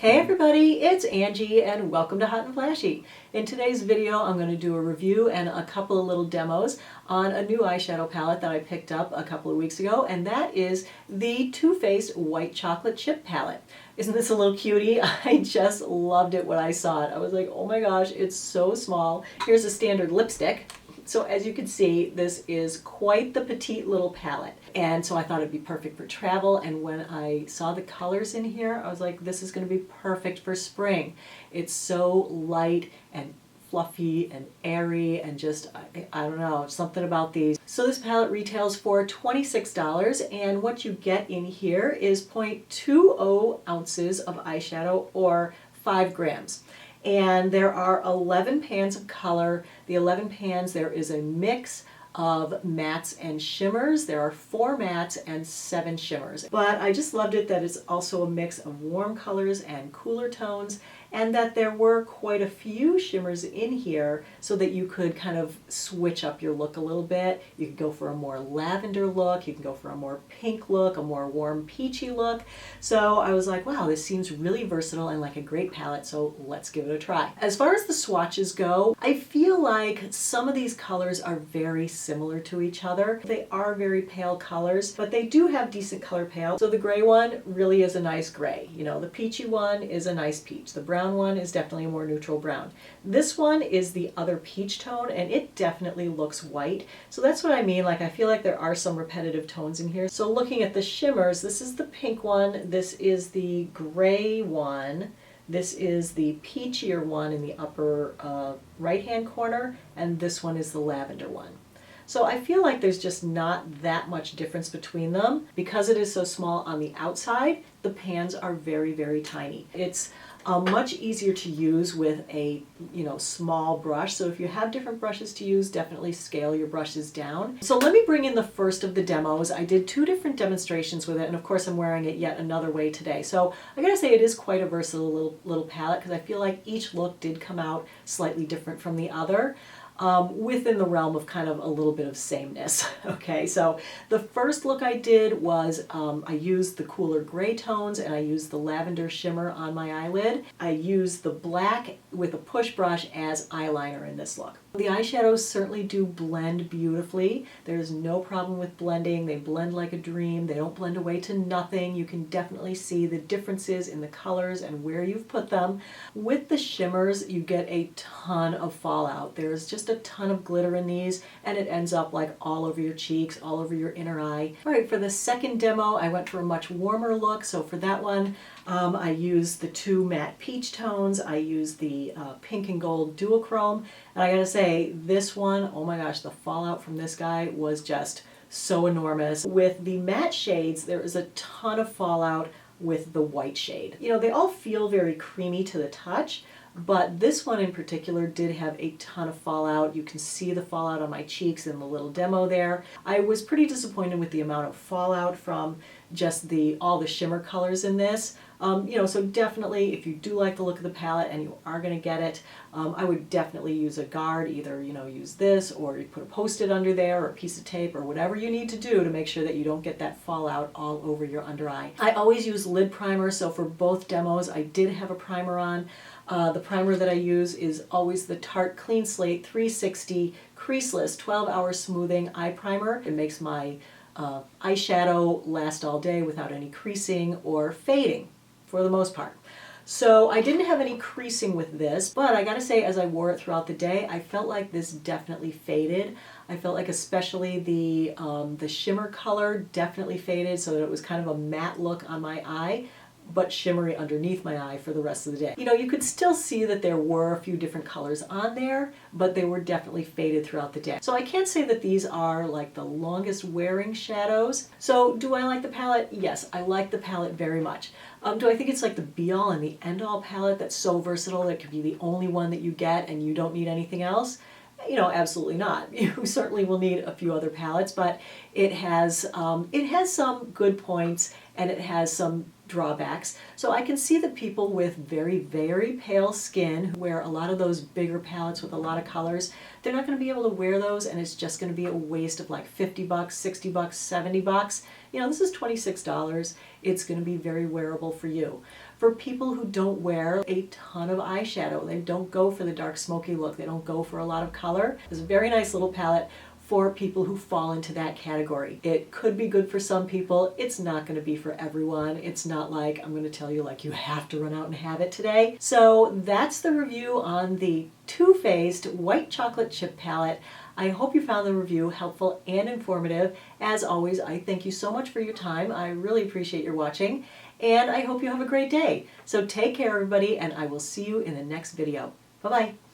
Hey everybody, it's Angie and welcome to Hot and Flashy. In today's video I'm going to do a review and a couple of little demos on a new eyeshadow palette that I picked up a couple of weeks ago, and that is the Too Faced White Chocolate Chip Palette. Isn't this a little cutie? I just loved it when I saw it. I was like, oh my gosh, it's so small. Here's a standard lipstick. So as you can see, this is quite the petite little palette. And so I thought it'd be perfect for travel. And when I saw the colors in here, I was like, this is going to be perfect for spring. It's so light and fluffy and airy and just, I don't know, something about these. So this palette retails for $26, and what you get in here is 0.20 ounces of eyeshadow, or 5 grams. And there are 11 pans of color. The 11 pans, there is a mix of mattes and shimmers. There are 4 mattes and 7 shimmers. But I just loved it that it's also a mix of warm colors and cooler tones, and that there were quite a few shimmers in here so that you could kind of switch up your look a little bit. You could go for a more lavender look, you can go for a more pink look, a more warm peachy look. So I was like, wow, this seems really versatile and like a great palette, so let's give it a try. As far as the swatches go, I feel like some of these colors are very similar to each other. They are very pale colors, but they do have decent color pale. So the gray one really is a nice gray. You know, the peachy one is a nice peach. The brown one is definitely a more neutral brown. This one is the other peach tone, and it definitely looks white. So that's what I mean. Like, I feel like there are some repetitive tones in here. So looking at the shimmers, this is the pink one, this is the gray one, this is the peachier one in the upper right-hand corner, and this one is the lavender one. So I feel like there's just not that much difference between them. Because it is so small on the outside, the pans are very, very tiny. It's much easier to use with a small brush. So if you have different brushes to use, definitely scale your brushes down. So let me bring in the first of the demos. I did 2 different demonstrations with it, and of course I'm wearing it yet another way today. So I gotta say it is quite a versatile little palette, because I feel like each look did come out slightly different from the other. Within the realm of kind of a little bit of sameness. Okay, so the first look I did was I used the cooler gray tones and I used the lavender shimmer on my eyelid. I used the black with a push brush as eyeliner in this look. The eyeshadows certainly do blend beautifully. There's no problem with blending. They blend like a dream. They don't blend away to nothing. You can definitely see the differences in the colors and where you've put them. With the shimmers, you get a ton of fallout. There's just a ton of glitter in these, and it ends up like all over your cheeks, all over your inner eye. All right, for the second demo, I went for a much warmer look. So for that one, I used the 2 matte peach tones. I used the pink and gold duochrome. And I gotta say, this one, oh my gosh, the fallout from this guy was just so enormous. With the matte shades, there is a ton of fallout with the white shade. You know, they all feel very creamy to the touch, but this one in particular did have a ton of fallout. You can see the fallout on my cheeks in the little demo there. I was pretty disappointed with the amount of fallout from just all the shimmer colors in this. So definitely, if you do like the look of the palette and you are going to get it, I would definitely use a guard. Either, use this, or you put a Post-it under there, or a piece of tape, or whatever you need to do to make sure that you don't get that fallout all over your under eye. I always use lid primer, so for both demos I did have a primer on. The primer that I use is always the Tarte Clean Slate 360 Creaseless 12-Hour Smoothing Eye Primer. It makes my eyeshadow last all day without any creasing or fading, for the most part. So I didn't have any creasing with this, but I gotta say, as I wore it throughout the day, I felt like this definitely faded. I felt like especially the shimmer color definitely faded, so that it was kind of a matte look on my eye, but shimmery underneath my eye for the rest of the day. You could still see that there were a few different colors on there, but they were definitely faded throughout the day. So I can't say that these are like the longest wearing shadows. So do I like the palette? Yes, I like the palette very much. Do I think it's like the be-all and the end-all palette that's so versatile that it could be the only one that you get and you don't need anything else? Absolutely not. You certainly will need a few other palettes, but it has some good points, and it has some drawbacks. So I can see that people with very, very pale skin who wear a lot of those bigger palettes with a lot of colors, they're not going to be able to wear those, and it's just going to be a waste of like 50 bucks, 60 bucks, 70 bucks. You know, this is $26. It's going to be very wearable for you. For people who don't wear a ton of eyeshadow, they don't go for the dark smoky look, they don't go for a lot of color, there's a very nice little palette for people who fall into that category. It could be good for some people. It's not going to be for everyone. It's not like I'm going to tell you like you have to run out and have it today. So that's the review on the Too Faced White Chocolate Chip Palette. I hope you found the review helpful and informative. As always, I thank you so much for your time. I really appreciate your watching, and I hope you have a great day. So take care, everybody, and I will see you in the next video. Bye-bye.